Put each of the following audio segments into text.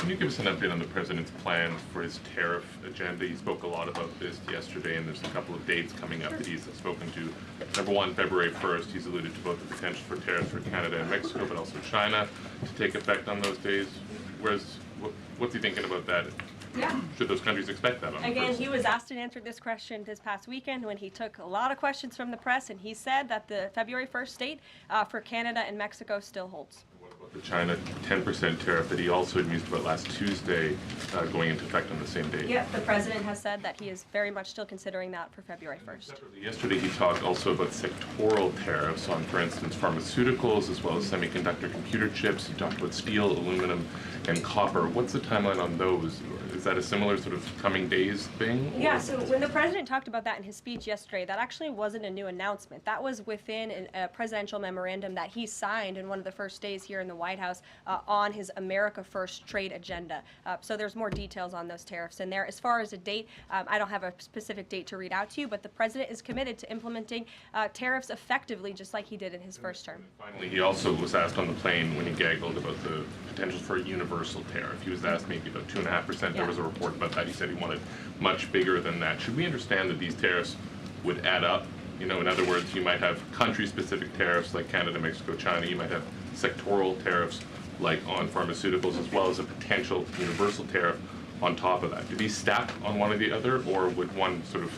Can you give us an update on the President's plans for his tariff agenda? He spoke a lot about this yesterday, and there's a couple of dates coming up that he's spoken to. Number one, February 1st, he's alluded to both the potential for tariffs for Canada and Mexico, but also China to take effect on those days. What's he thinking about that? Yeah. Should those countries expect that? Again, he was asked and answered this question this past weekend when he took a lot of questions from the press, and he said that the February 1st date for Canada and Mexico still holds. What about the China 10% tariff that he also had mused about last Tuesday going into effect on the same date? Yeah, the President has said that he is very much still considering that for February 1st. Separately, yesterday he talked also about sectoral tariffs on, for instance, pharmaceuticals as well as semiconductor computer chips. He talked about steel, aluminum, and copper. What's the timeline on those? Is that a similar sort of coming days thing? Yeah, so when the President talked about that in his speech yesterday, that actually wasn't a new announcement. That was within a presidential memorandum that he signed in one of the first days here in the White House on his America First trade agenda. So there's more details on those tariffs in there. As far as a date, I don't have a specific date to read out to you, but the President is committed to implementing tariffs effectively, just like he did in his first term. Finally, he also was asked on the plane when he gaggled about the potential for a universal tariff. He was asked maybe about 2.5%. There was a report about that. He said he wanted much bigger than that. Should we understand that these tariffs would add up? You know, in other words, you might have country-specific tariffs like Canada, Mexico, China. You might have sectoral tariffs like on pharmaceuticals, as well as a potential universal tariff on top of that. Do these stack on one or the other, or would one sort of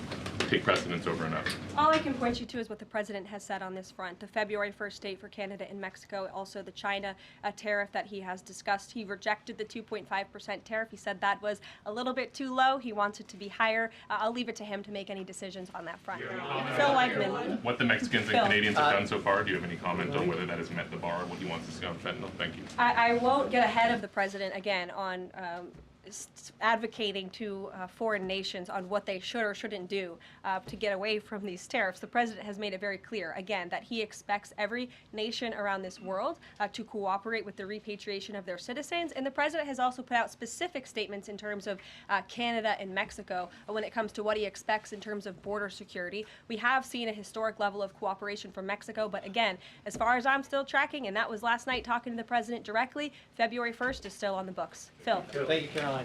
take precedence over another? All I can point you to is what the President has said on this front. The February 1st date for Canada and Mexico, also the China tariff that he has discussed. He rejected the 2.5% tariff. He said that was a little bit too low. He wants it to be higher. I'll leave it to him to make any decisions on that front. Phil Weichman. What the Mexicans and Canadians have done so far, do you have any comment on whether that has met the bar, what he wants to see on fentanyl? Thank you. I won't get ahead of the President again on advocating to foreign nations on what they should or shouldn't do to get away from these tariffs. The President has made it very clear, again, that he expects every nation around this world to cooperate with the repatriation of their citizens, and the President has also put out specific statements in terms of Canada and Mexico when it comes to what he expects in terms of border security. We have seen a historic level of cooperation from Mexico, but again, as far as I'm still tracking, and that was last night talking to the President directly, February 1st is still on the books. Phil. Thank you, Karoline.